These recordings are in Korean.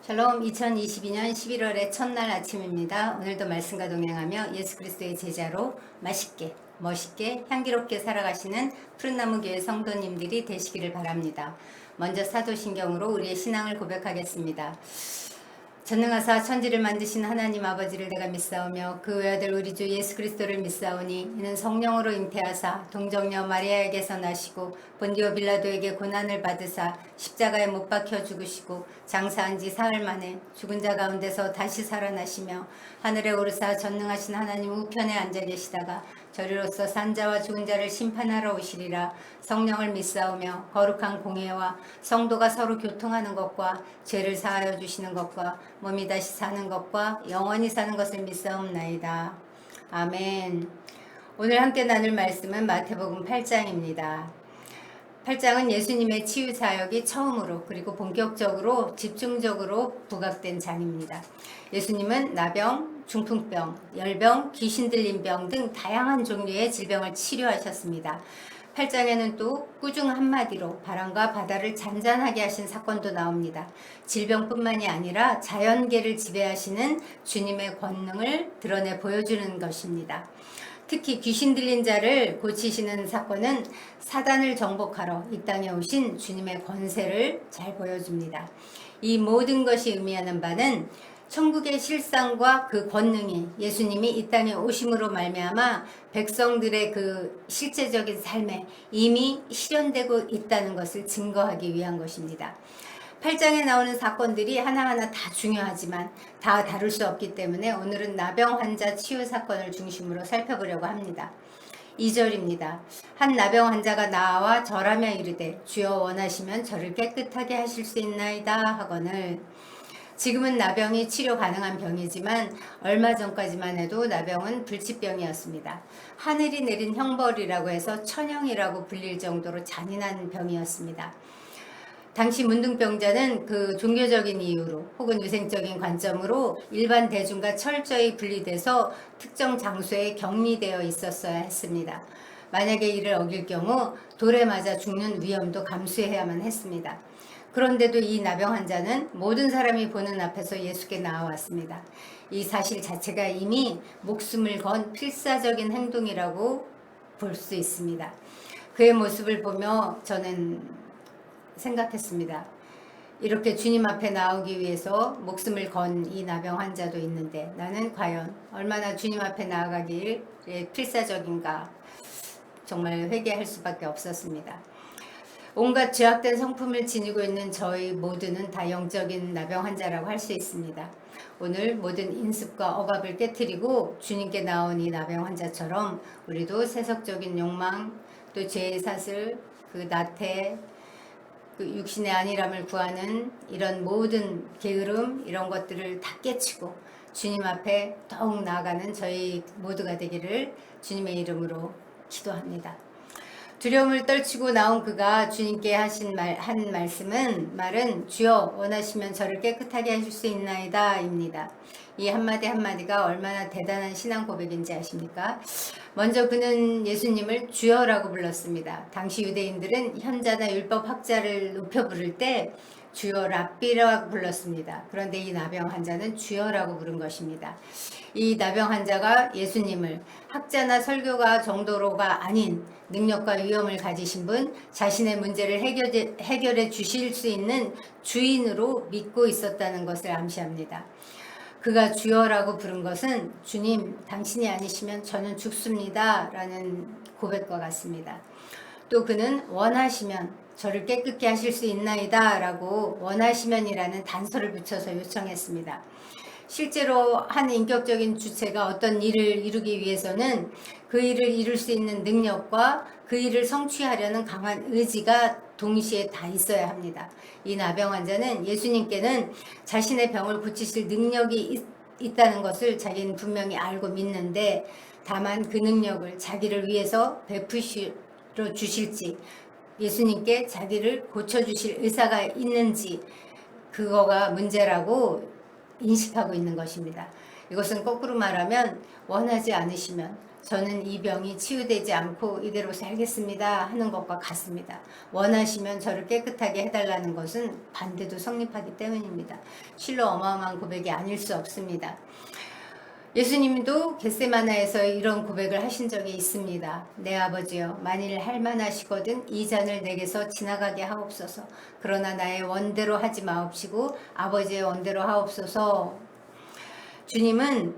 샬롬. 2022년 11월의 첫날 아침입니다. 오늘도 말씀과 동행하며 예수 그리스도의 제자로 맛있게, 멋있게, 향기롭게 살아가시는 푸른나무 교회 성도님들이 되시기를 바랍니다. 먼저 사도신경으로 우리의 신앙을 고백하겠습니다. 전능하사 천지를 만드신 하나님 아버지를 내가 믿사오며 그 외아들 우리 주 예수 그리스도를 믿사오니 이는 성령으로 잉태하사 동정녀 마리아에게서 나시고 본디오 빌라도에게 고난을 받으사 십자가에 못 박혀 죽으시고 장사한 지 사흘 만에 죽은 자 가운데서 다시 살아나시며 하늘에 오르사 전능하신 하나님 우편에 앉아 계시다가 저리로서 산자와 죽은 자를 심판하러 오시리라. 성령을 믿사오며 거룩한 공예와 성도가 서로 교통하는 것과 죄를 사하여 주시는 것과 몸이 다시 사는 것과 영원히 사는 것을 믿사옵나이다. 아멘. 오늘 함께 나눌 말씀은 마태복음 8장입니다. 8장은 예수님의 치유 사역이 처음으로 그리고 본격적으로 집중적으로 부각된 장입니다. 예수님은 나병, 중풍병, 열병, 귀신 들린 병 등 다양한 종류의 질병을 치료하셨습니다. 8장에는 또 꾸중 한마디로 바람과 바다를 잔잔하게 하신 사건도 나옵니다. 질병뿐만이 아니라 자연계를 지배하시는 주님의 권능을 드러내 보여주는 것입니다. 특히 귀신 들린 자를 고치시는 사건은 사단을 정복하러 이 땅에 오신 주님의 권세를 잘 보여줍니다. 이 모든 것이 의미하는 바는 천국의 실상과 그 권능이 예수님이 이 땅에 오심으로 말미암아 백성들의 그 실제적인 삶에 이미 실현되고 있다는 것을 증거하기 위한 것입니다. 8장에 나오는 사건들이 하나하나 다 중요하지만 다 다룰 수 없기 때문에 오늘은 나병 환자 치유 사건을 중심으로 살펴보려고 합니다. 2절입니다. 한 나병 환자가 나와 절하며 이르되 주여 원하시면 저를 깨끗하게 하실 수 있나이다 하거늘. 지금은 나병이 치료 가능한 병이지만 얼마 전까지만 해도 나병은 불치병이었습니다. 하늘이 내린 형벌이라고 해서 천형이라고 불릴 정도로 잔인한 병이었습니다. 당시 문둥병자는 그 종교적인 이유로 혹은 위생적인 관점으로 일반 대중과 철저히 분리돼서 특정 장소에 격리되어 있었어야 했습니다. 만약에 이를 어길 경우 돌에 맞아 죽는 위험도 감수해야만 했습니다. 그런데도 이 나병 환자는 모든 사람이 보는 앞에서 예수께 나아왔습니다. 이 사실 자체가 이미 목숨을 건 필사적인 행동이라고 볼 수 있습니다. 그의 모습을 보며 저는 생각했습니다. 이렇게 주님 앞에 나오기 위해서 목숨을 건 이 나병 환자도 있는데 나는 과연 얼마나 주님 앞에 나아가길 필사적인가, 정말 회개할 수밖에 없었습니다. 온갖 죄악된 성품을 지니고 있는 저희 모두는 다 영적인 나병 환자라고 할 수 있습니다. 오늘 모든 인습과 억압을 깨트리고 주님께 나온 이 나병 환자처럼 우리도 세속적인 욕망, 또 죄의 사슬, 그 나태, 그 육신의 안일함을 구하는 이런 모든 게으름, 이런 것들을 다 깨치고 주님 앞에 더욱 나아가는 저희 모두가 되기를 주님의 이름으로 기도합니다. 두려움을 떨치고 나온 그가 주님께 한 말은 주여 원하시면 저를 깨끗하게 하실 수 있나이다 입니다. 이 한마디 한마디가 얼마나 대단한 신앙 고백인지 아십니까? 먼저 그는 예수님을 주여라고 불렀습니다. 당시 유대인들은 현자나 율법 학자를 높여 부를 때 주여 랍비라고 불렀습니다. 그런데 이 나병 환자는 주여라고 부른 것입니다. 이 나병 환자가 예수님을 학자나 설교가 정도로가 아닌 능력과 위엄을 가지신 분, 자신의 문제를 해결해 주실 수 있는 주인으로 믿고 있었다는 것을 암시합니다. 그가 주여라고 부른 것은 주님, 당신이 아니시면 저는 죽습니다 라는 고백과 같습니다. 또 그는 원하시면 저를 깨끗게 하실 수 있나이다 라고 원하시면이라는 단서를 붙여서 요청했습니다. 실제로 한 인격적인 주체가 어떤 일을 이루기 위해서는 그 일을 이룰 수 있는 능력과 그 일을 성취하려는 강한 의지가 동시에 다 있어야 합니다. 이 나병 환자는 예수님께는 자신의 병을 고치실 능력이 있다는 것을 자기는 분명히 알고 믿는데, 다만 그 능력을 자기를 위해서 베푸시러 주실지, 예수님께 자기를 고쳐주실 의사가 있는지, 그거가 문제라고 인식하고 있는 것입니다. 이것은 거꾸로 말하면 원하지 않으시면 저는 이 병이 치유되지 않고 이대로 살겠습니다 하는 것과 같습니다. 원하시면 저를 깨끗하게 해달라는 것은 반대도 성립하기 때문입니다. 실로 어마어마한 고백이 아닐 수 없습니다. 예수님도 겟세마나에서 이런 고백을 하신 적이 있습니다. 내 아버지여, 만일 할만하시거든 이 잔을 내게서 지나가게 하옵소서. 그러나 나의 원대로 하지 마옵시고 아버지의 원대로 하옵소서. 주님은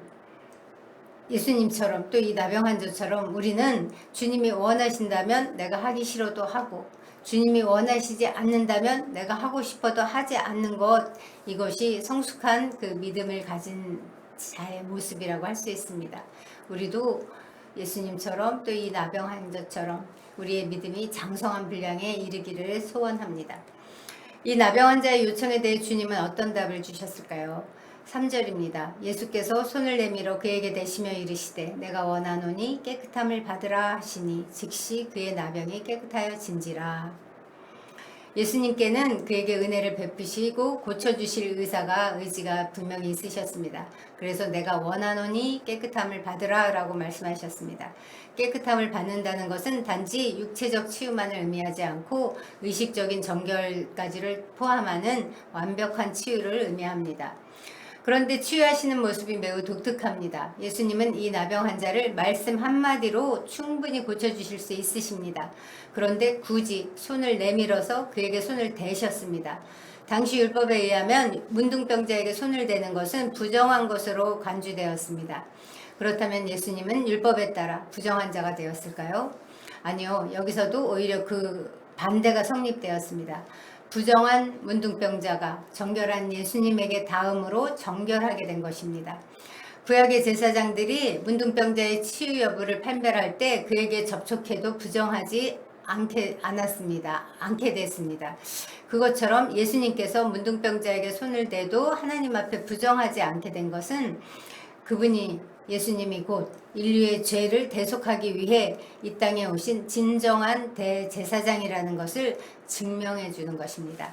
예수님처럼 또 이 나병 환자처럼 우리는 주님이 원하신다면 내가 하기 싫어도 하고, 주님이 원하시지 않는다면 내가 하고 싶어도 하지 않는 것, 이것이 성숙한 그 믿음을 가진 자의 모습이라고 할 수 있습니다. 우리도 예수님처럼 또 이 나병 환자처럼 우리의 믿음이 장성한 분량에 이르기를 소원합니다. 이 나병 환자의 요청에 대해 주님은 어떤 답을 주셨을까요? 3절입니다. 예수께서 손을 내밀어 그에게 대시며 이르시되 내가 원하노니 깨끗함을 받으라 하시니 즉시 그의 나병이 깨끗하여진지라. 예수님께는 그에게 은혜를 베푸시고 고쳐주실 의지가 분명히 있으셨습니다. 그래서 내가 원하노니 깨끗함을 받으라 라고 말씀하셨습니다. 깨끗함을 받는다는 것은 단지 육체적 치유만을 의미하지 않고 의식적인 정결까지를 포함하는 완벽한 치유를 의미합니다. 그런데 치유하시는 모습이 매우 독특합니다. 예수님은 이 나병 환자를 말씀 한마디로 충분히 고쳐주실 수 있으십니다. 그런데 굳이 손을 내밀어서 그에게 손을 대셨습니다. 당시 율법에 의하면 문둥병자에게 손을 대는 것은 부정한 것으로 간주되었습니다. 그렇다면 예수님은 율법에 따라 부정한 자가 되었을까요? 아니요. 여기서도 오히려 그 반대가 성립되었습니다. 부정한 문둥병자가 정결한 예수님에게 닿음으로 정결하게 된 것입니다. 구약의 제사장들이 문둥병자의 치유 여부를 판별할 때 그에게 접촉해도 부정하지 않게 됐습니다. 그것처럼 예수님께서 문둥병자에게 손을 대도 하나님 앞에 부정하지 않게 된 것은 그분이 예수님이 곧 인류의 죄를 대속하기 위해 이 땅에 오신 진정한 대제사장이라는 것을 증명해 주는 것입니다.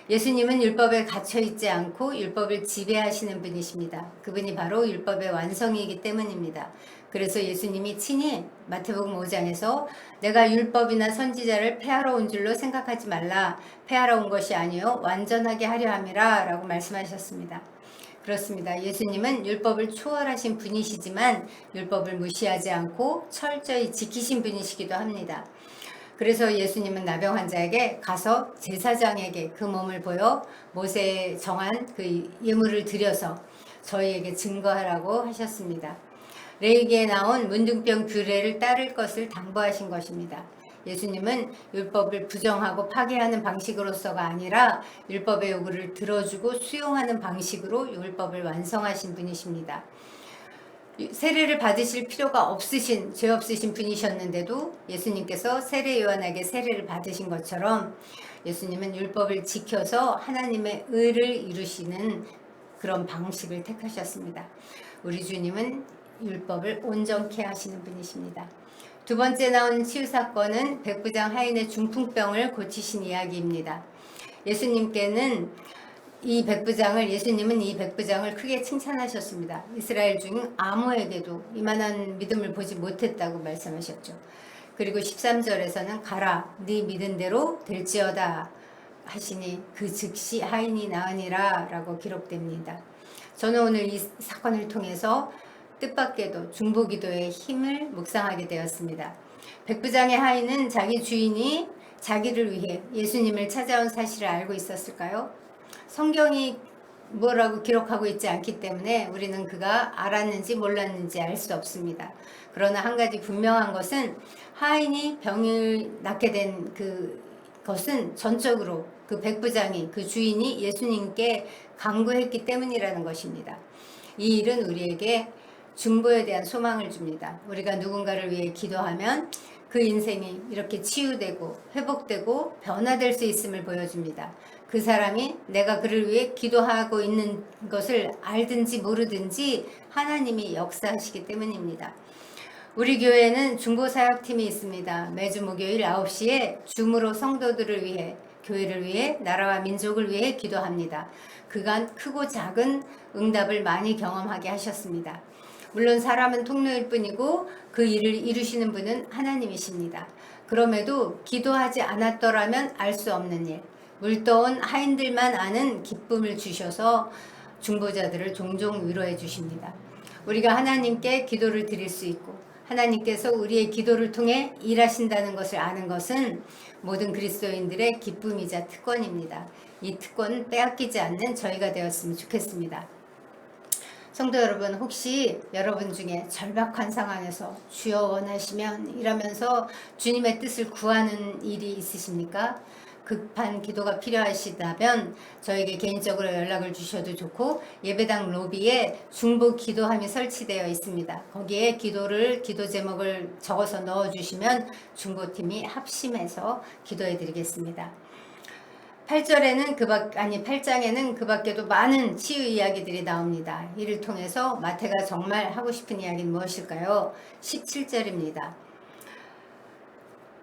예수님은 율법에 갇혀 있지 않고 율법을 지배하시는 분이십니다. 그분이 바로 율법의 완성이기 때문입니다. 그래서 예수님이 친히 마태복음 5장에서 내가 율법이나 선지자를 폐하러 온 줄로 생각하지 말라. 폐하러 온 것이 아니요 완전하게 하려 함이라 라고 말씀하셨습니다. 그렇습니다. 예수님은 율법을 초월하신 분이시지만 율법을 무시하지 않고 철저히 지키신 분이시기도 합니다. 그래서 예수님은 나병 환자에게 가서 제사장에게 그 몸을 보여 모세에 정한 그 예물을 드려서 저희에게 증거하라고 하셨습니다. 레위기에 나온 문둥병 규례를 따를 것을 당부하신 것입니다. 예수님은 율법을 부정하고 파괴하는 방식으로서가 아니라 율법의 요구를 들어주고 수용하는 방식으로 율법을 완성하신 분이십니다. 세례를 받으실 필요가 없으신 죄 없으신 분이셨는데도 예수님께서 세례 요한에게 세례를 받으신 것처럼 예수님은 율법을 지켜서 하나님의 의를 이루시는 그런 방식을 택하셨습니다. 우리 주님은 율법을 온전케 하시는 분이십니다. 두 번째 나온 치유 사건은 백부장 하인의 중풍병을 고치신 이야기입니다. 예수님은 이 백부장을 크게 칭찬하셨습니다. 이스라엘 중 아무에게도 이만한 믿음을 보지 못했다고 말씀하셨죠. 그리고 13절에서는 가라 네 믿은 대로 될지어다 하시니 그 즉시 하인이 나으니라 라고 기록됩니다. 저는 오늘 이 사건을 통해서 뜻밖에도 중보기도의 힘을 묵상하게 되었습니다. 백부장의 하인은 자기 주인이 자기를 위해 예수님을 찾아온 사실을 알고 있었을까요? 성경이 뭐라고 기록하고 있지 않기 때문에 우리는 그가 알았는지 몰랐는지 알 수 없습니다. 그러나 한 가지 분명한 것은 하인이 병을 낫게 된 그것은 전적으로 그 백부장이 그 주인이 예수님께 간구했기 때문이라는 것입니다. 이 일은 우리에게 중보에 대한 소망을 줍니다. 우리가 누군가를 위해 기도하면 그 인생이 이렇게 치유되고 회복되고 변화될 수 있음을 보여줍니다. 그 사람이 내가 그를 위해 기도하고 있는 것을 알든지 모르든지 하나님이 역사하시기 때문입니다. 우리 교회에는 중보사역팀이 있습니다. 매주 목요일 9시에 줌으로 성도들을 위해 교회를 위해 나라와 민족을 위해 기도합니다. 그간 크고 작은 응답을 많이 경험하게 하셨습니다. 물론 사람은 통로일 뿐이고 그 일을 이루시는 분은 하나님이십니다. 그럼에도 기도하지 않았더라면 알 수 없는 일, 물떠온 하인들만 아는 기쁨을 주셔서 중보자들을 종종 위로해 주십니다. 우리가 하나님께 기도를 드릴 수 있고 하나님께서 우리의 기도를 통해 일하신다는 것을 아는 것은 모든 그리스도인들의 기쁨이자 특권입니다. 이 특권은 빼앗기지 않는 저희가 되었으면 좋겠습니다. 성도 여러분, 혹시 여러분 중에 절박한 상황에서 주여 원하시면 이러면서 주님의 뜻을 구하는 일이 있으십니까? 급한 기도가 필요하시다면 저에게 개인적으로 연락을 주셔도 좋고, 예배당 로비에 중보 기도함이 설치되어 있습니다. 거기에 기도 제목을 적어서 넣어주시면 중보팀이 합심해서 기도해 드리겠습니다. 8장에는 그 밖에도 많은 치유 이야기들이 나옵니다. 이를 통해서 마태가 정말 하고 싶은 이야기는 무엇일까요? 17절입니다.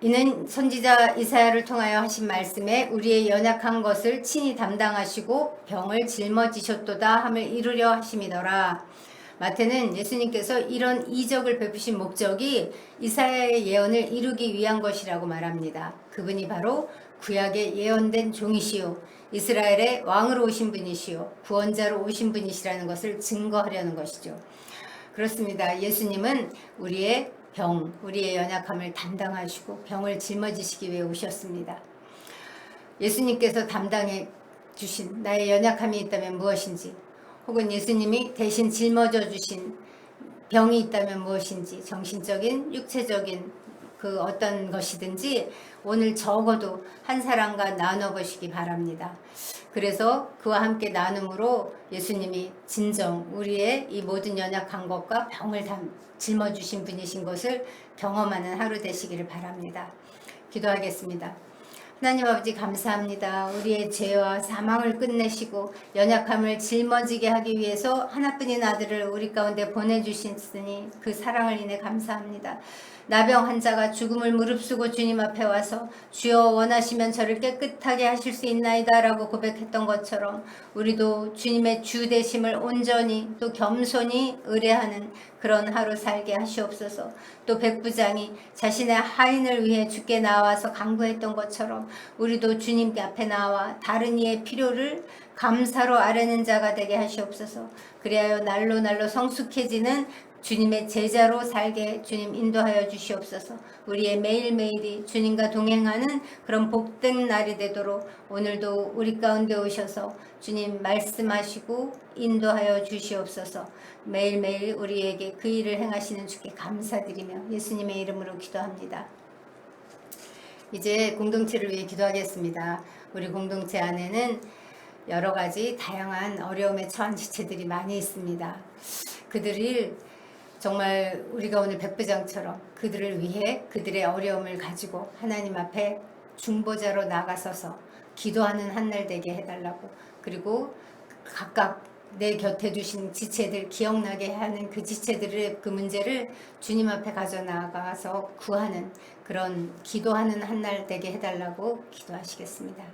이는 선지자 이사야를 통하여 하신 말씀에 우리의 연약한 것을 친히 담당하시고 병을 짊어지셨도다 함을 이루려 하심이더라. 마태는 예수님께서 이런 이적을 베푸신 목적이 이사야의 예언을 이루기 위한 것이라고 말합니다. 그분이 바로 구약에 예언된 종이시요 이스라엘의 왕으로 오신 분이시요 구원자로 오신 분이시라는 것을 증거하려는 것이죠. 그렇습니다. 예수님은 우리의 우리의 연약함을 담당하시고 병을 짊어지시기 위해 오셨습니다. 예수님께서 담당해 주신 나의 연약함이 있다면 무엇인지, 혹은 예수님이 대신 짊어져 주신 병이 있다면 무엇인지, 정신적인, 육체적인 그 어떤 것이든지 오늘 적어도 한 사람과 나눠보시기 바랍니다. 그래서 그와 함께 나눔으로 예수님이 진정 우리의 이 모든 연약한 것과 병을 짊어주신 분이신 것을 경험하는 하루 되시기를 바랍니다. 기도하겠습니다. 하나님 아버지 감사합니다. 우리의 죄와 사망을 끝내시고 연약함을 짊어지게 하기 위해서 하나뿐인 아들을 우리 가운데 보내주셨으니 그 사랑을 인해 감사합니다. 나병 환자가 죽음을 무릅쓰고 주님 앞에 와서 주여 원하시면 저를 깨끗하게 하실 수 있나이다 라고 고백했던 것처럼 우리도 주님의 주 되심을 온전히 또 겸손히 의뢰하는 그런 하루 살게 하시옵소서. 또 백부장이 자신의 하인을 위해 주께 나와서 간구했던 것처럼 우리도 주님 앞에 나와 다른 이의 필요를 감사로 아뢰는 자가 되게 하시옵소서. 그리하여 날로 성숙해지는 주님의 제자로 살게 주님 인도하여 주시옵소서. 우리의 매일매일이 주님과 동행하는 그런 복된 날이 되도록 오늘도 우리 가운데 오셔서 주님 말씀하시고 인도하여 주시옵소서. 매일매일 우리에게 그 일을 행하시는 주께 감사드리며 예수님의 이름으로 기도합니다. 이제 공동체를 위해 기도하겠습니다. 우리 공동체 안에는 여러 가지 다양한 어려움에 처한 지체들이 많이 있습니다. 그들을 정말 우리가 오늘 백부장처럼 그들을 위해 그들의 어려움을 가지고 하나님 앞에 중보자로 나가서서 기도하는 한날 되게 해달라고, 그리고 각각 내 곁에 두신 지체들 기억나게 하는 그 지체들의 그 문제를 주님 앞에 가져나가서 구하는 그런 기도하는 한날 되게 해달라고 기도하시겠습니다.